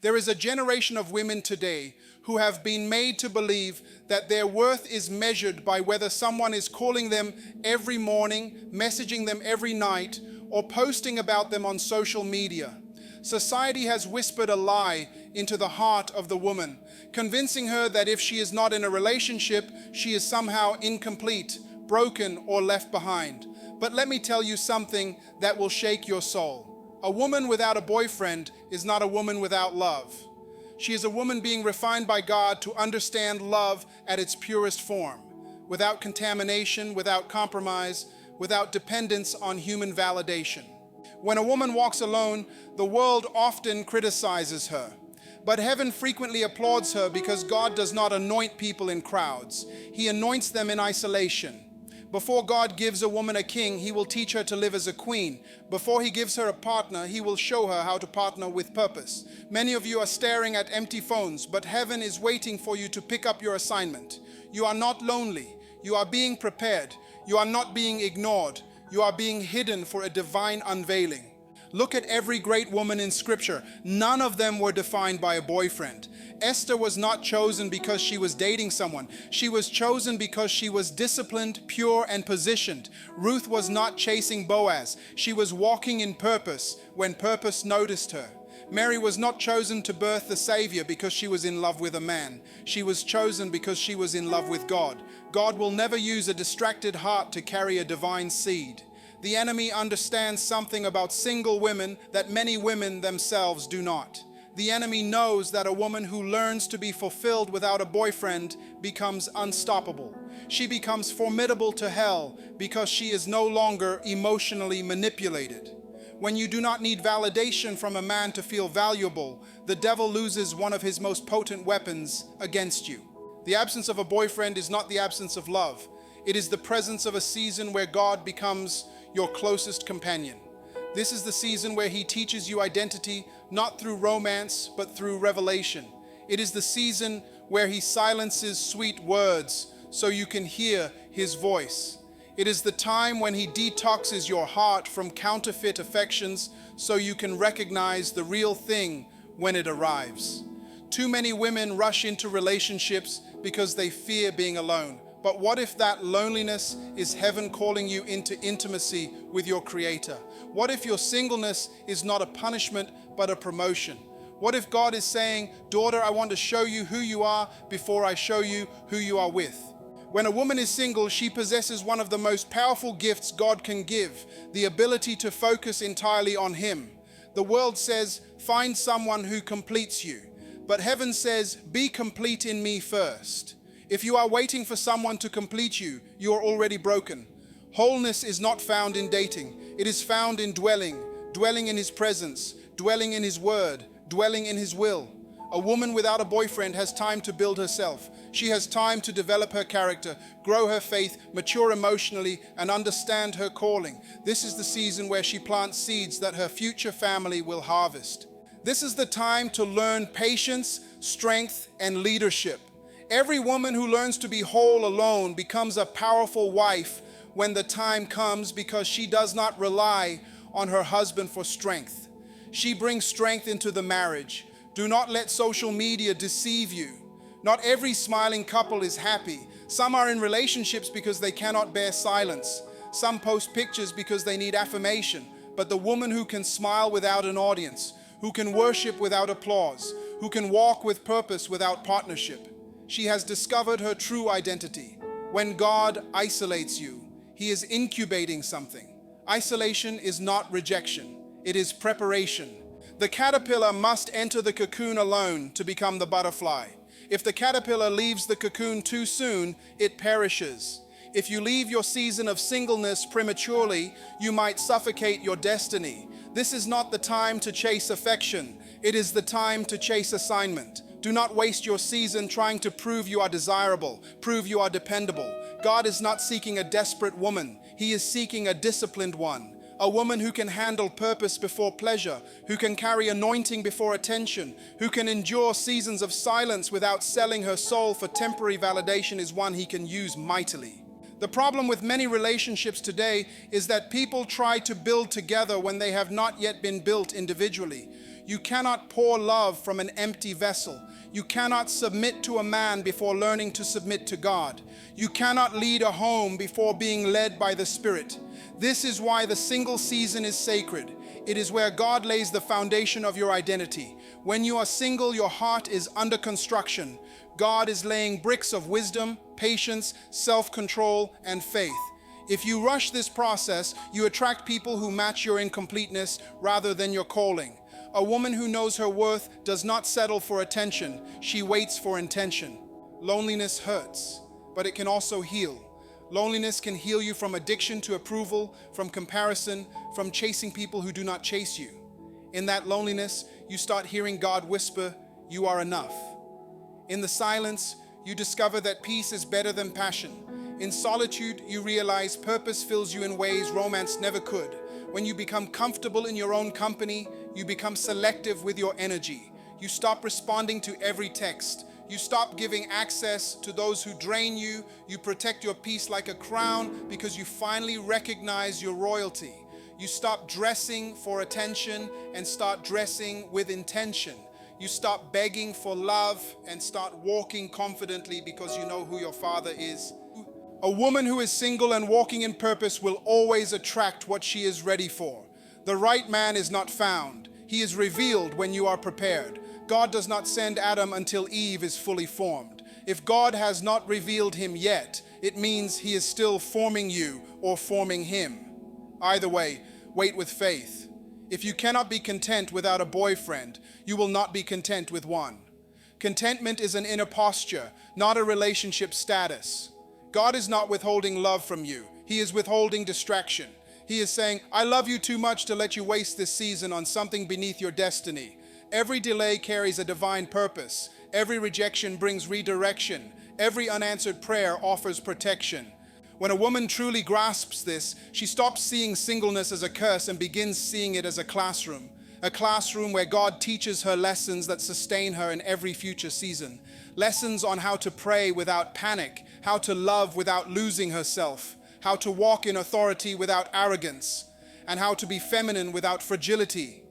There is a generation of women today who have been made to believe that their worth is measured by whether someone is calling them every morning, messaging them every night, or posting about them on social media. Society has whispered a lie into the heart of the woman, convincing her that if she is not in a relationship, she is somehow incomplete, broken, or left behind. But let me tell you something that will shake your soul. A woman without a boyfriend is not a woman without love. She is a woman being refined by God to understand love at its purest form, without contamination, without compromise, without dependence on human validation. When a woman walks alone, the world often criticizes her. But heaven frequently applauds her because God does not anoint people in crowds. He anoints them in isolation. Before God gives a woman a king, He will teach her to live as a queen. Before He gives her a partner, He will show her how to partner with purpose. Many of you are staring at empty phones, but heaven is waiting for you to pick up your assignment. You are not lonely. You are being prepared. You are not being ignored. You are being hidden for a divine unveiling. Look at every great woman in Scripture. None of them were defined by a boyfriend. Esther was not chosen because she was dating someone. She was chosen because she was disciplined, pure, and positioned. Ruth was not chasing Boaz. She was walking in purpose when purpose noticed her. Mary was not chosen to birth the Savior because she was in love with a man. She was chosen because she was in love with God. God will never use a distracted heart to carry a divine seed. The enemy understands something about single women that many women themselves do not. The enemy knows that a woman who learns to be fulfilled without a boyfriend becomes unstoppable. She becomes formidable to hell because she is no longer emotionally manipulated. When you do not need validation from a man to feel valuable, the devil loses one of his most potent weapons against you. The absence of a boyfriend is not the absence of love. It is the presence of a season where God becomes your closest companion. This is the season where He teaches you identity, not through romance, but through revelation. It is the season where He silences sweet words so you can hear His voice. It is the time when He detoxes your heart from counterfeit affections so you can recognize the real thing when it arrives. Too many women rush into relationships because they fear being alone. But what if that loneliness is heaven calling you into intimacy with your Creator? What if your singleness is not a punishment, but a promotion? What if God is saying, daughter, I want to show you who you are before I show you who you are with? When a woman is single, she possesses one of the most powerful gifts God can give, the ability to focus entirely on Him. The world says, find someone who completes you. But heaven says, be complete in me first. If you are waiting for someone to complete you, you are already broken. Wholeness is not found in dating. It is found in dwelling in His presence, dwelling in His word, dwelling in His will. A woman without a boyfriend has time to build herself. She has time to develop her character, grow her faith, mature emotionally, and understand her calling. This is the season where she plants seeds that her future family will harvest. This is the time to learn patience, strength, and leadership. Every woman who learns to be whole alone becomes a powerful wife when the time comes because she does not rely on her husband for strength. She brings strength into the marriage. Do not let social media deceive you. Not every smiling couple is happy. Some are in relationships because they cannot bear silence. Some post pictures because they need affirmation. But the woman who can smile without an audience, who can worship without applause, who can walk with purpose without partnership, she has discovered her true identity. When God isolates you, He is incubating something. Isolation is not rejection. It is preparation. The caterpillar must enter the cocoon alone to become the butterfly. If the caterpillar leaves the cocoon too soon, it perishes. If you leave your season of singleness prematurely, you might suffocate your destiny. This is not the time to chase affection. It is the time to chase assignment. Do not waste your season trying to prove you are desirable, prove you are dependable. God is not seeking a desperate woman. He is seeking a disciplined one. A woman who can handle purpose before pleasure, who can carry anointing before attention, who can endure seasons of silence without selling her soul for temporary validation is one He can use mightily. The problem with many relationships today is that people try to build together when they have not yet been built individually. You cannot pour love from an empty vessel. You cannot submit to a man before learning to submit to God. You cannot lead a home before being led by the Spirit. This is why the single season is sacred. It is where God lays the foundation of your identity. When you are single, your heart is under construction. God is laying bricks of wisdom, patience, self-control, and faith. If you rush this process, you attract people who match your incompleteness rather than your calling. A woman who knows her worth does not settle for attention. She waits for intention. Loneliness hurts, but it can also heal. Loneliness can heal you from addiction to approval, from comparison, from chasing people who do not chase you. In that loneliness, you start hearing God whisper, "You are enough." In the silence, you discover that peace is better than passion. In solitude, you realize purpose fills you in ways romance never could. When you become comfortable in your own company, you become selective with your energy. You stop responding to every text. You stop giving access to those who drain you. You protect your peace like a crown because you finally recognize your royalty. You stop dressing for attention and start dressing with intention. You stop begging for love and start walking confidently because you know who your Father is. A woman who is single and walking in purpose will always attract what she is ready for. The right man is not found. He is revealed when you are prepared. God does not send Adam until Eve is fully formed. If God has not revealed him yet, it means he is still forming you or forming him. Either way, wait with faith. If you cannot be content without a boyfriend, you will not be content with one. Contentment is an inner posture, not a relationship status. God is not withholding love from you. He is withholding distraction. He is saying, "I love you too much to let you waste this season on something beneath your destiny." Every delay carries a divine purpose. Every rejection brings redirection. Every unanswered prayer offers protection. When a woman truly grasps this, she stops seeing singleness as a curse and begins seeing it as a classroom where God teaches her lessons that sustain her in every future season. Lessons on how to pray without panic, how to love without losing herself, how to walk in authority without arrogance, and how to be feminine without fragility.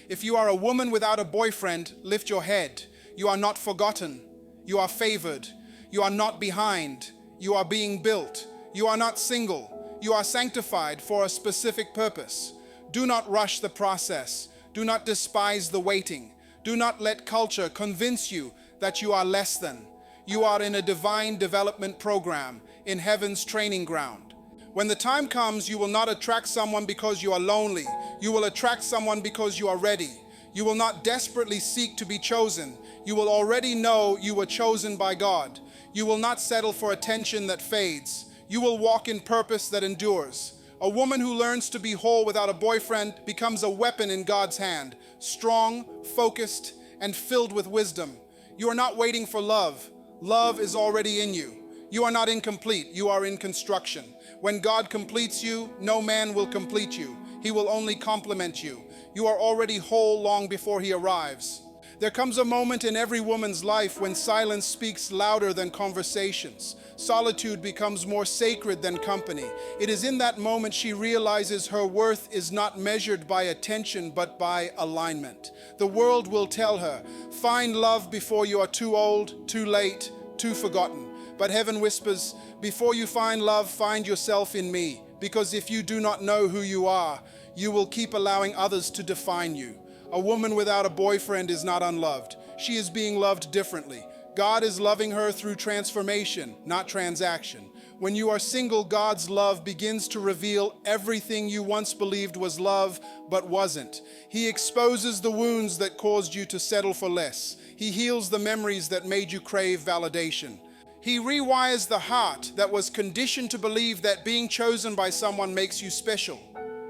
If you are a woman without a boyfriend, lift your head. You are not forgotten. You are favored. You are not behind. You are being built. You are not single. You are sanctified for a specific purpose. Do not rush the process. Do not despise the waiting. Do not let culture convince you that you are less than. You are in a divine development program, in heaven's training ground. When the time comes, you will not attract someone because you are lonely. You will attract someone because you are ready. You will not desperately seek to be chosen. You will already know you were chosen by God. You will not settle for attention that fades. You will walk in purpose that endures. A woman who learns to be whole without a boyfriend becomes a weapon in God's hand, strong, focused, and filled with wisdom. You are not waiting for love. Love is already in you. You are not incomplete. You are in construction. When God completes you, no man will complete you. He will only complement you. You are already whole long before he arrives. There comes a moment in every woman's life when silence speaks louder than conversations. Solitude becomes more sacred than company. It is in that moment she realizes her worth is not measured by attention but by alignment. The world will tell her, "Find love before you are too old, too late, too forgotten." But heaven whispers, "Before you find love, find yourself in me. Because if you do not know who you are, you will keep allowing others to define you." A woman without a boyfriend is not unloved. She is being loved differently. God is loving her through transformation, not transaction. When you are single, God's love begins to reveal everything you once believed was love, but wasn't. He exposes the wounds that caused you to settle for less. He heals the memories that made you crave validation. He rewires the heart that was conditioned to believe that being chosen by someone makes you special.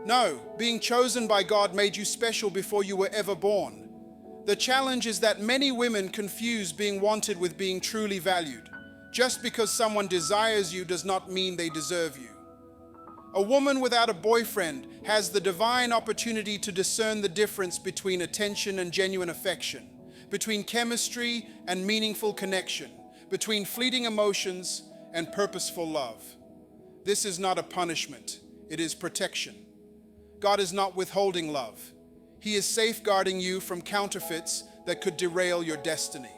No, being chosen by God made you special before you were ever born. The challenge is that many women confuse being wanted with being truly valued. Just because someone desires you does not mean they deserve you. A woman without a boyfriend has the divine opportunity to discern the difference between attention and genuine affection, between chemistry and meaningful connection, between fleeting emotions and purposeful love. This is not a punishment, it is protection. God is not withholding love. He is safeguarding you from counterfeits that could derail your destiny.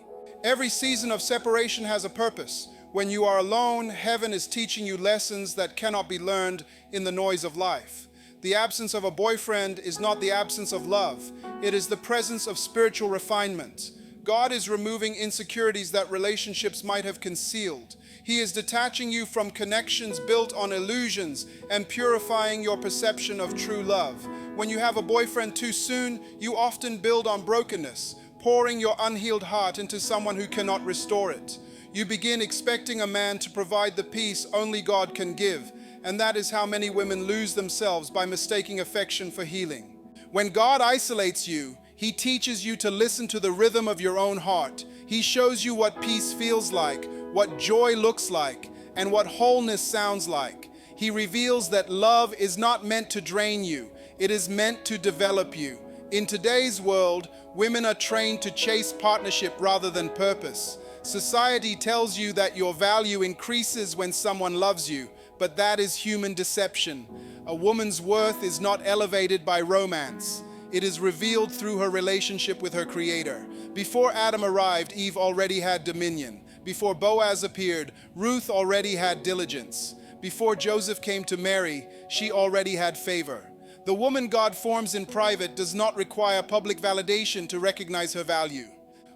Every season of separation has a purpose. When you are alone, heaven is teaching you lessons that cannot be learned in the noise of life. The absence of a boyfriend is not the absence of love. It is the presence of spiritual refinement. God is removing insecurities that relationships might have concealed. He is detaching you from connections built on illusions and purifying your perception of true love. When you have a boyfriend too soon, you often build on brokenness, pouring your unhealed heart into someone who cannot restore it. You begin expecting a man to provide the peace only God can give, and that is how many women lose themselves by mistaking affection for healing. When God isolates you, He teaches you to listen to the rhythm of your own heart. He shows you what peace feels like, what joy looks like, and what wholeness sounds like. He reveals that love is not meant to drain you, it is meant to develop you. In today's world, women are trained to chase partnership rather than purpose. Society tells you that your value increases when someone loves you, but that is human deception. A woman's worth is not elevated by romance. It is revealed through her relationship with her Creator. Before Adam arrived, Eve already had dominion. Before Boaz appeared, Ruth already had diligence. Before Joseph came to Mary, she already had favor. The woman God forms in private does not require public validation to recognize her value.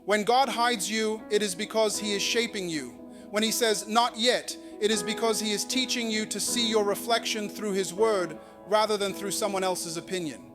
When God hides you, it is because He is shaping you. When He says, "Not yet," it is because He is teaching you to see your reflection through His Word rather than through someone else's opinion.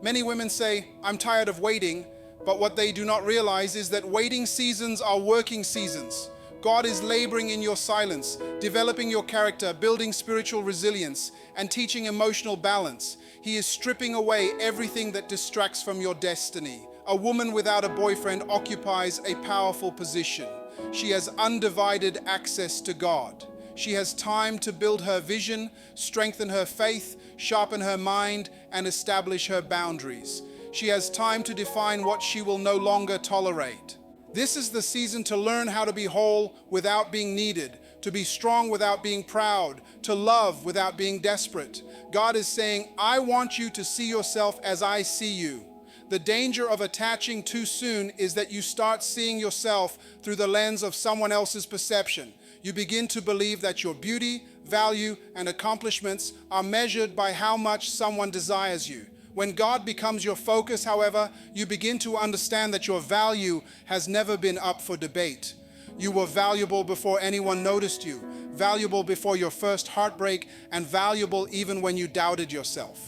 Many women say, "I'm tired of waiting," but what they do not realize is that waiting seasons are working seasons. God is laboring in your silence, developing your character, building spiritual resilience, and teaching emotional balance. He is stripping away everything that distracts from your destiny. A woman without a boyfriend occupies a powerful position. She has undivided access to God. She has time to build her vision, strengthen her faith, sharpen her mind, and establish her boundaries. She has time to define what she will no longer tolerate. This is the season to learn how to be whole without being needed, to be strong without being proud, to love without being desperate. God is saying, "I want you to see yourself as I see you." The danger of attaching too soon is that you start seeing yourself through the lens of someone else's perception. You begin to believe that your beauty, value, and accomplishments are measured by how much someone desires you. When God becomes your focus, however, you begin to understand that your value has never been up for debate. You were valuable before anyone noticed you, valuable before your first heartbreak, and valuable even when you doubted yourself.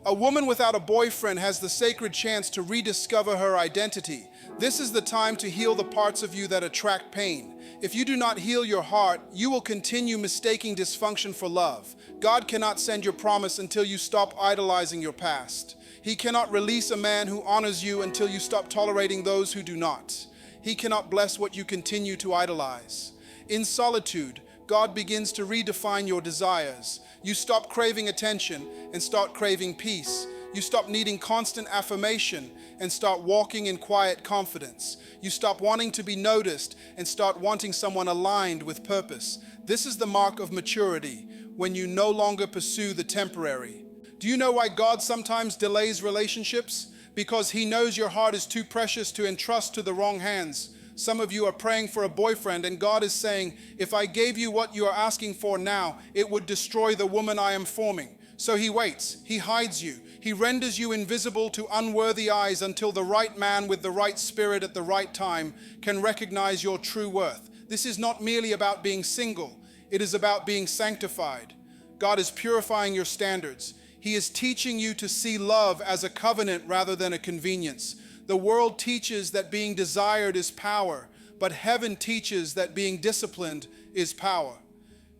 A woman without a boyfriend has the sacred chance to rediscover her identity. This is the time to heal the parts of you that attract pain. If you do not heal your heart, you will continue mistaking dysfunction for love. God cannot send your promise until you stop idolizing your past. He cannot release a man who honors you until you stop tolerating those who do not. He cannot bless what you continue to idolize. In solitude, God begins to redefine your desires. You stop craving attention and start craving peace. You stop needing constant affirmation and start walking in quiet confidence. You stop wanting to be noticed and start wanting someone aligned with purpose. This is the mark of maturity, when you no longer pursue the temporary. Do you know why God sometimes delays relationships? Because He knows your heart is too precious to entrust to the wrong hands. Some of you are praying for a boyfriend, and God is saying, "If I gave you what you are asking for now, it would destroy the woman I am forming." So He waits, He hides you, He renders you invisible to unworthy eyes until the right man with the right spirit at the right time can recognize your true worth. This is not merely about being single, it is about being sanctified. God is purifying your standards. He is teaching you to see love as a covenant rather than a convenience. The world teaches that being desired is power, but heaven teaches that being disciplined is power.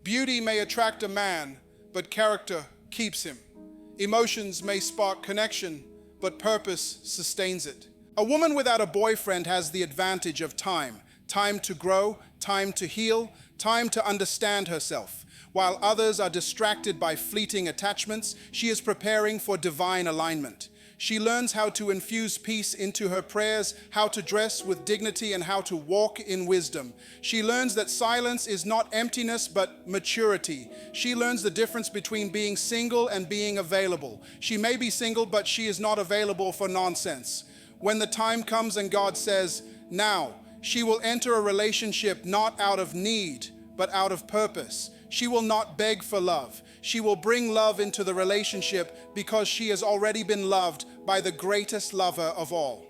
Beauty may attract a man, but character keeps him. Emotions may spark connection, but purpose sustains it. A woman without a boyfriend has the advantage of time. Time to grow, time to heal, time to understand herself. While others are distracted by fleeting attachments, she is preparing for divine alignment. She learns how to infuse peace into her prayers, how to dress with dignity, and how to walk in wisdom. She learns that silence is not emptiness, but maturity. She learns the difference between being single and being available. She may be single, but she is not available for nonsense. When the time comes and God says, now, she will enter a relationship not out of need, but out of purpose. She will not beg for love. She will bring love into the relationship because she has already been loved by the greatest lover of all.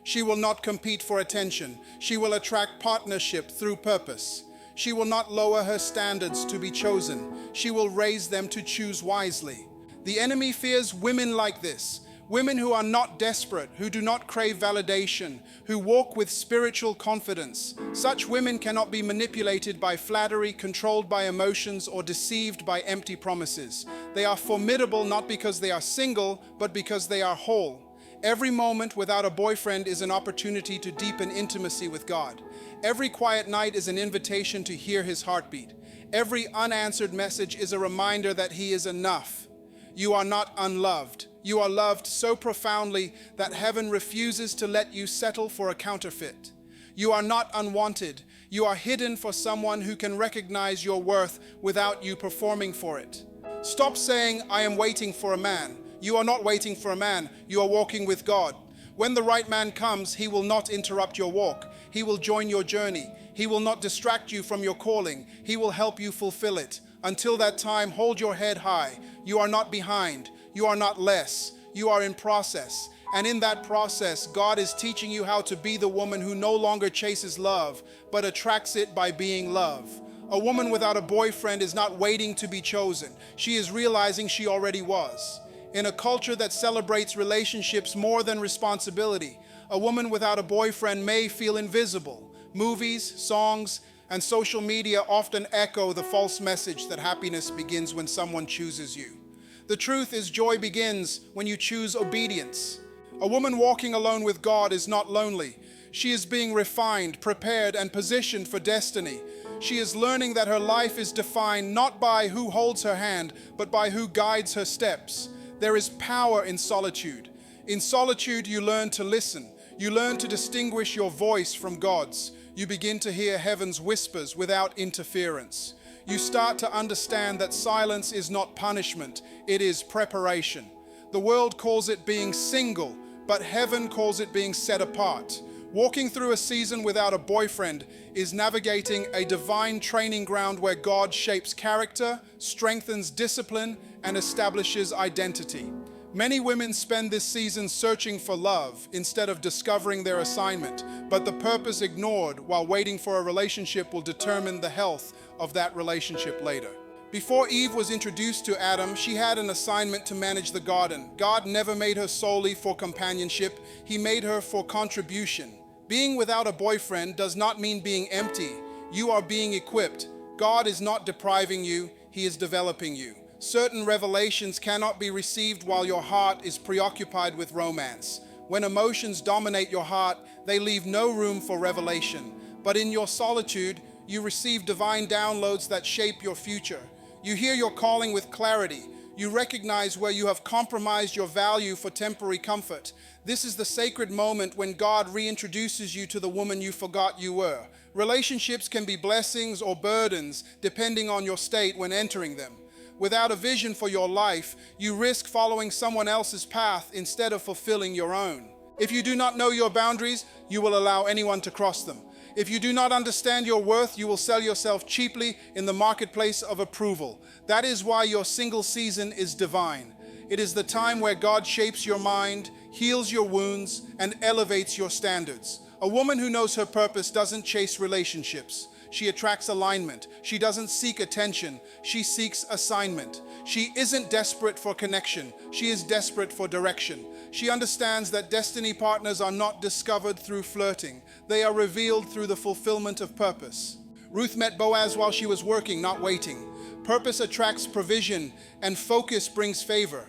She will not compete for attention. She will attract partnership through purpose. She will not lower her standards to be chosen. She will raise them to choose wisely. The enemy fears women like this. Women who are not desperate, who do not crave validation, who walk with spiritual confidence. Such women cannot be manipulated by flattery, controlled by emotions, or deceived by empty promises. They are formidable not because they are single, but because they are whole. Every moment without a boyfriend is an opportunity to deepen intimacy with God. Every quiet night is an invitation to hear His heartbeat. Every unanswered message is a reminder that He is enough. You are not unloved. You are loved so profoundly that heaven refuses to let you settle for a counterfeit. You are not unwanted. You are hidden for someone who can recognize your worth without you performing for it. Stop saying, I am waiting for a man. You are not waiting for a man. You are walking with God. When the right man comes, he will not interrupt your walk. He will join your journey. He will not distract you from your calling. He will help you fulfill it. Until that time, hold your head high. You are not behind. You are not less. You are in process. And in that process, God is teaching you how to be the woman who no longer chases love, but attracts it by being love. A woman without a boyfriend is not waiting to be chosen. She is realizing she already was. In a culture that celebrates relationships more than responsibility, a woman without a boyfriend may feel invisible. Movies, songs, and social media often echo the false message that happiness begins when someone chooses you. The truth is, joy begins when you choose obedience. A woman walking alone with God is not lonely. She is being refined, prepared, and positioned for destiny. She is learning that her life is defined not by who holds her hand, but by who guides her steps. There is power in solitude. In solitude, you learn to listen. You learn to distinguish your voice from God's. You begin to hear heaven's whispers without interference. You start to understand that silence is not punishment, it is preparation. The world calls it being single, but heaven calls it being set apart. Walking through a season without a boyfriend is navigating a divine training ground where God shapes character, strengthens discipline, and establishes identity. Many women spend this season searching for love instead of discovering their assignment, but the purpose ignored while waiting for a relationship will determine the health of that relationship later. Before Eve was introduced to Adam, she had an assignment to manage the garden. God never made her solely for companionship. He made her for contribution. Being without a boyfriend does not mean being empty. You are being equipped. God is not depriving you, He is developing you. Certain revelations cannot be received while your heart is preoccupied with romance. When emotions dominate your heart, they leave no room for revelation. But in your solitude, you receive divine downloads that shape your future. You hear your calling with clarity. You recognize where you have compromised your value for temporary comfort. This is the sacred moment when God reintroduces you to the woman you forgot you were. Relationships can be blessings or burdens, depending on your state when entering them. Without a vision for your life, you risk following someone else's path instead of fulfilling your own. If you do not know your boundaries, you will allow anyone to cross them. If you do not understand your worth, you will sell yourself cheaply in the marketplace of approval. That is why your single season is divine. It is the time where God shapes your mind, heals your wounds, and elevates your standards. A woman who knows her purpose doesn't chase relationships. She attracts alignment. She doesn't seek attention. She seeks assignment. She isn't desperate for connection. She is desperate for direction. She understands that destiny partners are not discovered through flirting. They are revealed through the fulfillment of purpose. Ruth met Boaz while she was working, not waiting. Purpose attracts provision, and focus brings favor.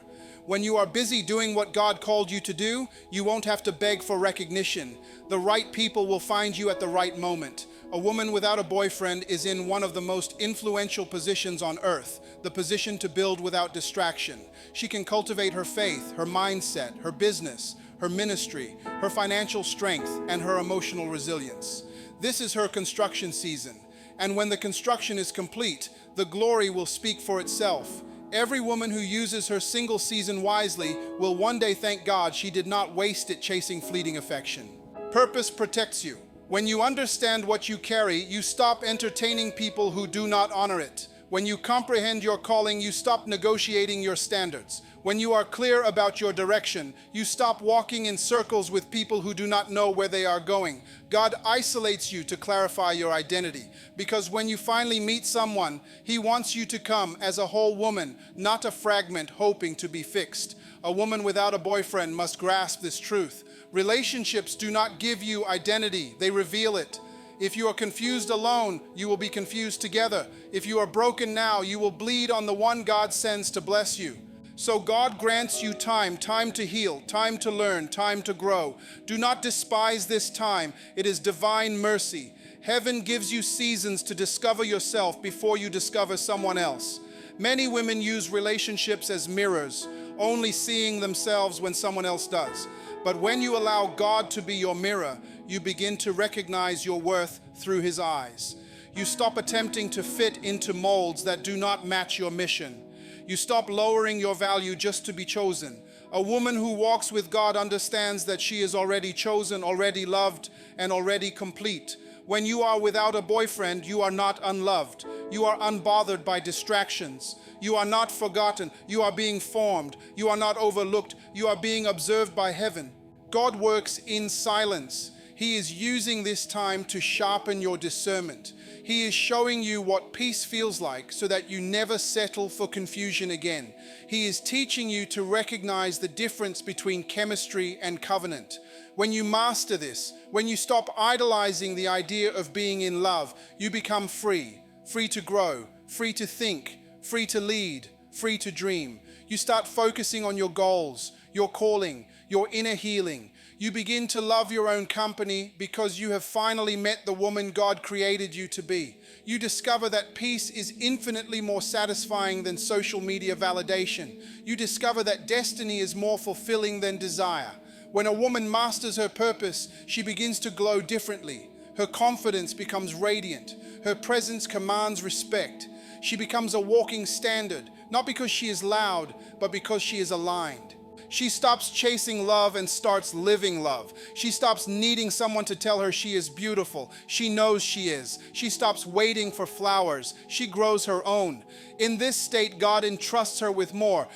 When you are busy doing what God called you to do, you won't have to beg for recognition. The right people will find you at the right moment. A woman without a boyfriend is in one of the most influential positions on earth, the position to build without distraction. She can cultivate her faith, her mindset, her business, her ministry, her financial strength, and her emotional resilience. This is her construction season, and when the construction is complete, the glory will speak for itself. Every woman who uses her single season wisely will one day thank God she did not waste it chasing fleeting affection. Purpose protects you. When you understand what you carry, you stop entertaining people who do not honor it. When you comprehend your calling, you stop negotiating your standards. When you are clear about your direction, you stop walking in circles with people who do not know where they are going. God isolates you to clarify your identity, because when you finally meet someone, He wants you to come as a whole woman, not a fragment hoping to be fixed. A woman without a boyfriend must grasp this truth. Relationships do not give you identity, they reveal it. If you are confused alone, you will be confused together. If you are broken now, you will bleed on the one God sends to bless you. So God grants you time to heal, time to learn, time to grow. Do not despise this time. It is divine mercy. Heaven gives you seasons to discover yourself before you discover someone else. Many women use relationships as mirrors, only seeing themselves when someone else does. But when you allow God to be your mirror, you begin to recognize your worth through His eyes. You stop attempting to fit into molds that do not match your mission. You stop lowering your value just to be chosen. A woman who walks with God understands that she is already chosen, already loved, and already complete. When you are without a boyfriend, you are not unloved. You are unbothered by distractions. You are not forgotten. You are being formed. You are not overlooked. You are being observed by heaven. God works in silence. He is using this time to sharpen your discernment. He is showing you what peace feels like so that you never settle for confusion again. He is teaching you to recognize the difference between chemistry and covenant. When you master this, when you stop idolizing the idea of being in love, you become free to grow, free to think, free to lead, free to dream. You start focusing on your goals, your calling, your inner healing. You begin to love your own company because you have finally met the woman God created you to be. You discover that peace is infinitely more satisfying than social media validation. You discover that destiny is more fulfilling than desire. When a woman masters her purpose, she begins to glow differently. Her confidence becomes radiant. Her presence commands respect. She becomes a walking standard, not because she is loud, but because she is aligned. She stops chasing love and starts living love. She stops needing someone to tell her she is beautiful. She knows she is. She stops waiting for flowers. She grows her own. In this state, God entrusts her with more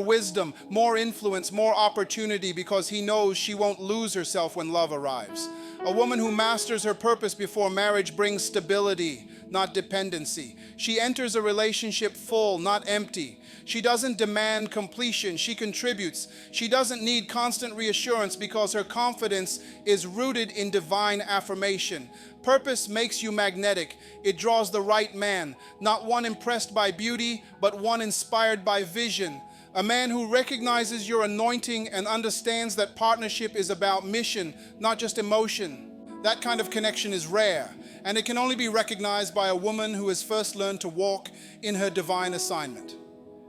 wisdom, more influence, more opportunity, because He knows she won't lose herself when love arrives. A woman who masters her purpose before marriage brings stability, not dependency. She enters a relationship full, not empty. She doesn't demand completion, she contributes. She doesn't need constant reassurance because her confidence is rooted in divine affirmation. Purpose makes you magnetic. It draws the right man, not one impressed by beauty, but one inspired by vision. A man who recognizes your anointing and understands that partnership is about mission, not just emotion. That kind of connection is rare, and it can only be recognized by a woman who has first learned to walk in her divine assignment.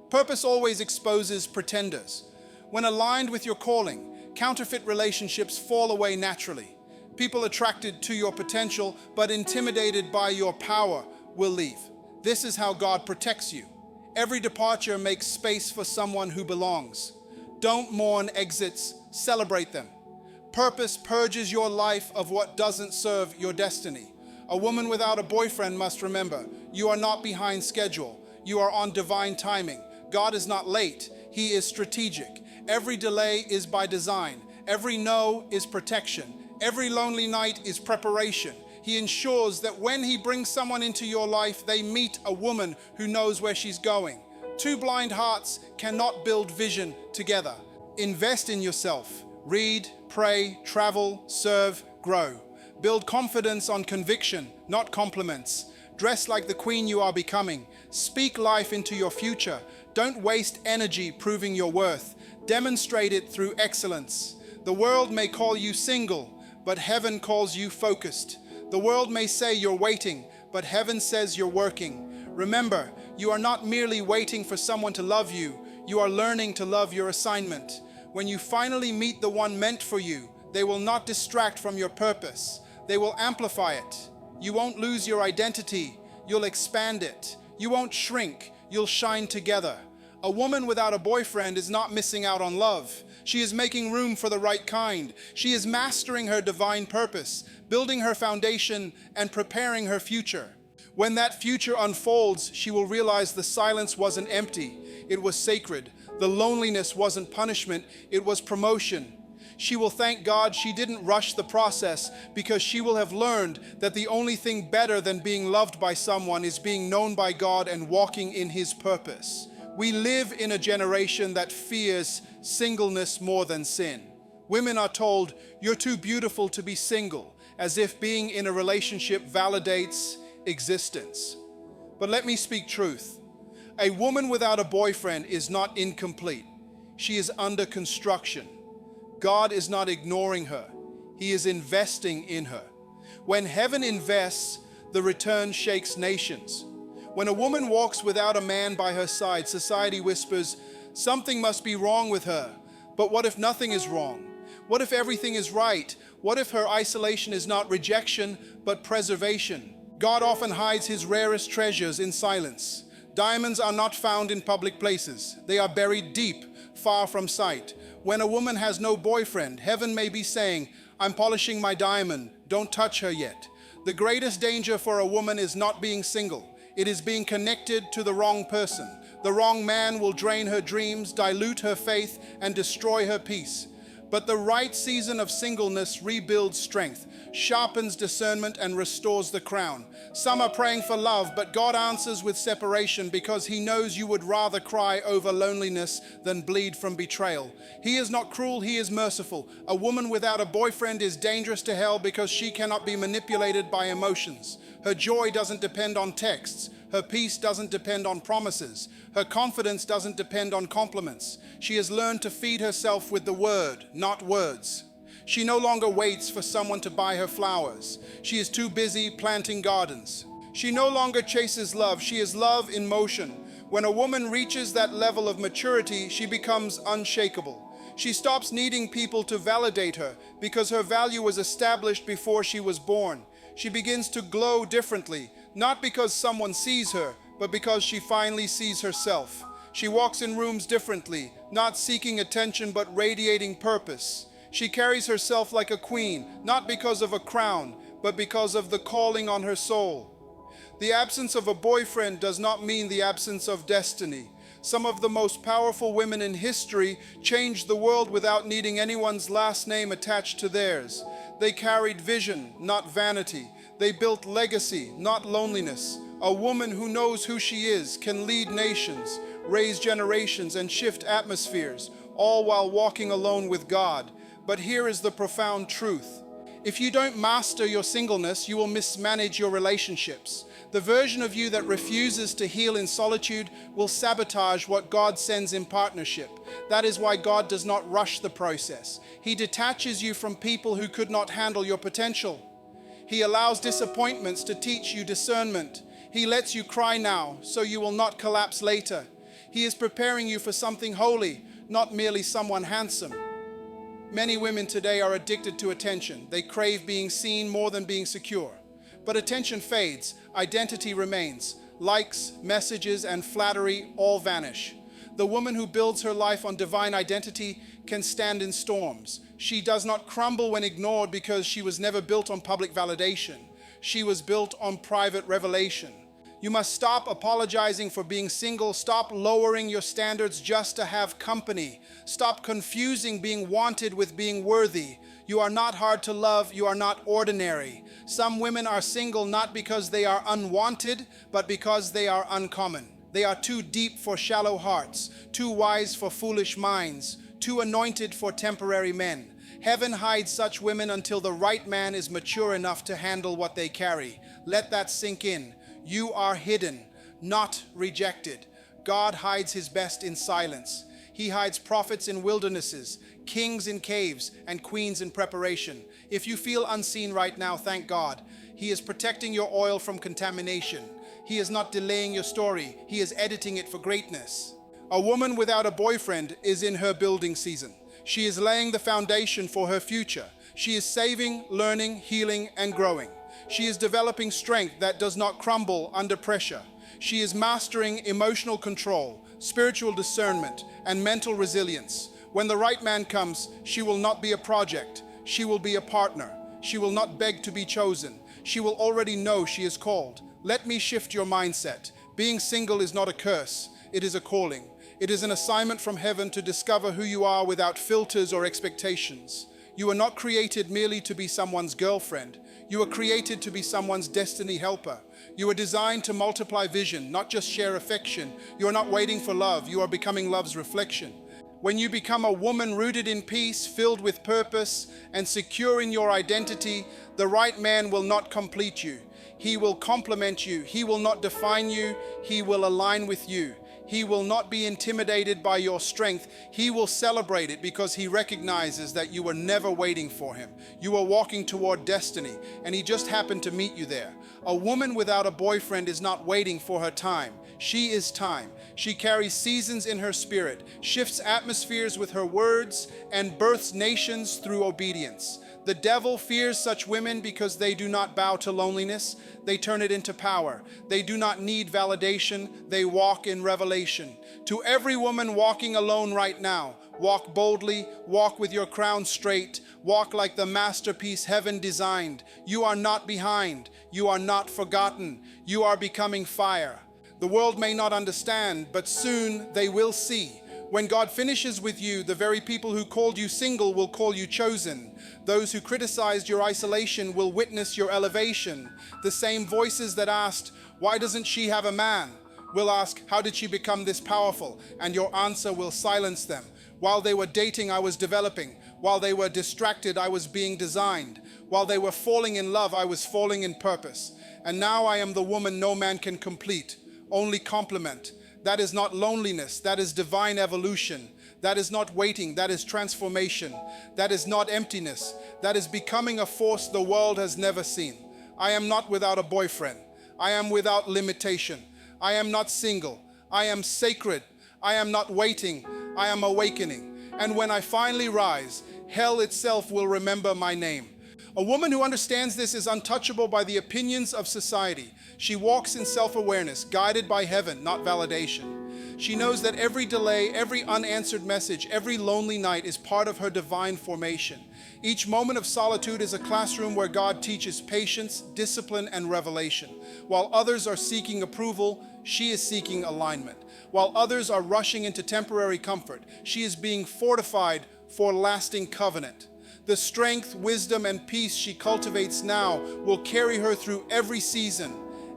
Purpose always exposes pretenders. When aligned with your calling, counterfeit relationships fall away naturally. People attracted to your potential but intimidated by your power will leave. This is how God protects you. Every departure makes space for someone who belongs. Don't mourn exits, celebrate them. Purpose purges your life of what doesn't serve your destiny. A woman without a boyfriend must remember, you are not behind schedule. You are on divine timing. God is not late, He is strategic. Every delay is by design. Every no is protection. Every lonely night is preparation. He ensures that when He brings someone into your life, they meet a woman who knows where she's going. Two blind hearts cannot build vision together. Invest in yourself. Read, pray, travel, serve, grow. Build confidence on conviction, not compliments. Dress like the queen you are becoming. Speak life into your future. Don't waste energy proving your worth. Demonstrate it through excellence. The world may call you single, but heaven calls you focused. The world may say you're waiting, but heaven says you're working. Remember, you are not merely waiting for someone to love you, you are learning to love your assignment. When you finally meet the one meant for you, they will not distract from your purpose. They will amplify it. You won't lose your identity, you'll expand it. You won't shrink, you'll shine together. A woman without a boyfriend is not missing out on love. She is making room for the right kind. She is mastering her divine purpose, building her foundation, and preparing her future. When that future unfolds, she will realize the silence wasn't empty, it was sacred. The loneliness wasn't punishment, it was promotion. She will thank God she didn't rush the process, because she will have learned that the only thing better than being loved by someone is being known by God and walking in His purpose. We live in a generation that fears singleness more than sin. Women are told, "You're too beautiful to be single," as if being in a relationship validates existence. But let me speak truth. A woman without a boyfriend is not incomplete. She is under construction. God is not ignoring her. He is investing in her. When heaven invests, the return shakes nations. When a woman walks without a man by her side, society whispers, "Something must be wrong with her." But what if nothing is wrong? What if everything is right? What if her isolation is not rejection, but preservation? God often hides His rarest treasures in silence. Diamonds are not found in public places. They are buried deep, far from sight. When a woman has no boyfriend, heaven may be saying, "I'm polishing my diamond, don't touch her yet." The greatest danger for a woman is not being single. It is being connected to the wrong person. The wrong man will drain her dreams, dilute her faith, and destroy her peace. But the right season of singleness rebuilds strength, sharpens discernment, and restores the crown. Some are praying for love, but God answers with separation, because He knows you would rather cry over loneliness than bleed from betrayal. He is not cruel, He is merciful. A woman without a boyfriend is dangerous to hell because she cannot be manipulated by emotions. Her joy doesn't depend on texts. Her peace doesn't depend on promises. Her confidence doesn't depend on compliments. She has learned to feed herself with the Word, not words. She no longer waits for someone to buy her flowers. She is too busy planting gardens. She no longer chases love. She is love in motion. When a woman reaches that level of maturity, she becomes unshakable. She stops needing people to validate her because her value was established before she was born. She begins to glow differently, not because someone sees her, but because she finally sees herself. She walks in rooms differently, not seeking attention but radiating purpose. She carries herself like a queen, not because of a crown, but because of the calling on her soul. The absence of a boyfriend does not mean the absence of destiny. Some of the most powerful women in history changed the world without needing anyone's last name attached to theirs. They carried vision, not vanity. They built legacy, not loneliness. A woman who knows who she is can lead nations, raise generations, and shift atmospheres, all while walking alone with God. But here is the profound truth. If you don't master your singleness, you will mismanage your relationships. The version of you that refuses to heal in solitude will sabotage what God sends in partnership. That is why God does not rush the process. He detaches you from people who could not handle your potential. He allows disappointments to teach you discernment. He lets you cry now so you will not collapse later. He is preparing you for something holy, not merely someone handsome. Many women today are addicted to attention. They crave being seen more than being secure. But attention fades, identity remains. Likes, messages, and flattery all vanish. The woman who builds her life on divine identity can stand in storms. She does not crumble when ignored because she was never built on public validation. She was built on private revelation. You must stop apologizing for being single. Stop lowering your standards just to have company. Stop confusing being wanted with being worthy. You are not hard to love. You are not ordinary. Some women are single not because they are unwanted, but because they are uncommon. They are too deep for shallow hearts, too wise for foolish minds, too anointed for temporary men. Heaven hides such women until the right man is mature enough to handle what they carry. Let that sink in. You are hidden, not rejected. God hides His best in silence. He hides prophets in wildernesses, kings in caves and queens in preparation. If you feel unseen right now, thank God. He is protecting your oil from contamination. He is not delaying your story. He is editing it for greatness. A woman without a boyfriend is in her building season. She is laying the foundation for her future. She is saving, learning, healing, and growing. She is developing strength that does not crumble under pressure. She is mastering emotional control, spiritual discernment, and mental resilience. When the right man comes, she will not be a project. She will be a partner. She will not beg to be chosen. She will already know she is called. Let me shift your mindset. Being single is not a curse. It is a calling. It is an assignment from heaven to discover who you are without filters or expectations. You are not created merely to be someone's girlfriend. You are created to be someone's destiny helper. You are designed to multiply vision, not just share affection. You are not waiting for love. You are becoming love's reflection. When you become a woman rooted in peace, filled with purpose, and secure in your identity, the right man will not complete you. He will complement you. He will not define you. He will align with you. He will not be intimidated by your strength. He will celebrate it because he recognizes that you were never waiting for him. You are walking toward destiny, and he just happened to meet you there. A woman without a boyfriend is not waiting for her time. She is time. She carries seasons in her spirit, shifts atmospheres with her words, and births nations through obedience. The devil fears such women because they do not bow to loneliness. They turn it into power. They do not need validation. They walk in revelation. To every woman walking alone right now, walk boldly, walk with your crown straight, walk like the masterpiece heaven designed. You are not behind. You are not forgotten. You are becoming fire. The world may not understand, but soon they will see. When God finishes with you, the very people who called you single will call you chosen. Those who criticized your isolation will witness your elevation. The same voices that asked, "Why doesn't she have a man?" will ask, "How did she become this powerful?" And your answer will silence them. While they were dating, I was developing. While they were distracted, I was being designed. While they were falling in love, I was falling in purpose. And now I am the woman no man can complete, only complement. That is not loneliness, that is divine evolution. That is not waiting, that is transformation. That is not emptiness, that is becoming a force the world has never seen. I am not without a boyfriend. I am without limitation. I am not single. I am sacred. I am not waiting. I am awakening. And when I finally rise, hell itself will remember my name. A woman who understands this is untouchable by the opinions of society. She walks in self-awareness, guided by heaven, not validation. She knows that every delay, every unanswered message, every lonely night is part of her divine formation. Each moment of solitude is a classroom where God teaches patience, discipline, and revelation. While others are seeking approval, she is seeking alignment. While others are rushing into temporary comfort, she is being fortified for lasting covenant. The strength, wisdom, and peace she cultivates now will carry her through every season,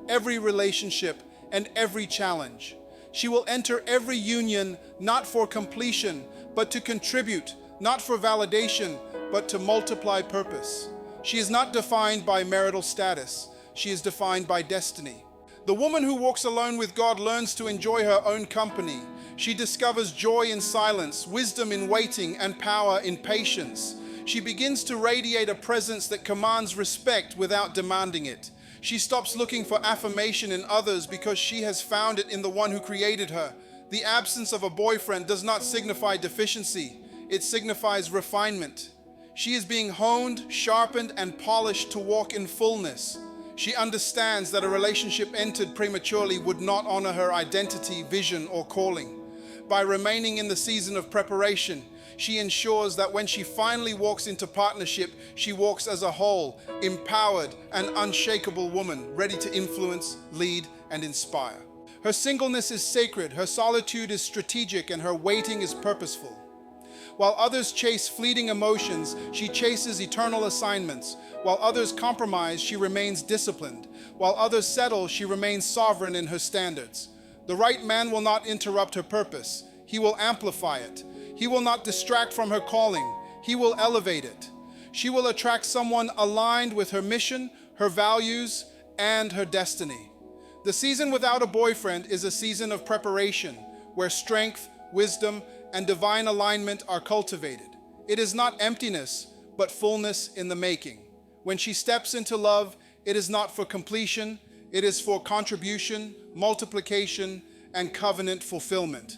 every relationship, and every challenge. She will enter every union not for completion, but to contribute, not for validation, but to multiply purpose. She is not defined by marital status. She is defined by destiny. The woman who walks alone with God learns to enjoy her own company. She discovers joy in silence, wisdom in waiting, and power in patience. She begins to radiate a presence that commands respect without demanding it. She stops looking for affirmation in others because she has found it in the one who created her. The absence of a boyfriend does not signify deficiency. It signifies refinement. She is being honed, sharpened, and polished to walk in fullness. She understands that a relationship entered prematurely would not honor her identity, vision, or calling. By remaining in the season of preparation, she ensures that when she finally walks into partnership, she walks as a whole, empowered and unshakable woman, ready to influence, lead, and inspire. Her singleness is sacred, her solitude is strategic, and her waiting is purposeful. While others chase fleeting emotions, she chases eternal assignments. While others compromise, she remains disciplined. While others settle, she remains sovereign in her standards. The right man will not interrupt her purpose. He will amplify it. He will not distract from her calling. He will elevate it. She will attract someone aligned with her mission, her values, and her destiny. The season without a boyfriend is a season of preparation, where strength, wisdom, and divine alignment are cultivated. It is not emptiness, but fullness in the making. When she steps into love, it is not for completion, it is for contribution, multiplication, and covenant fulfillment.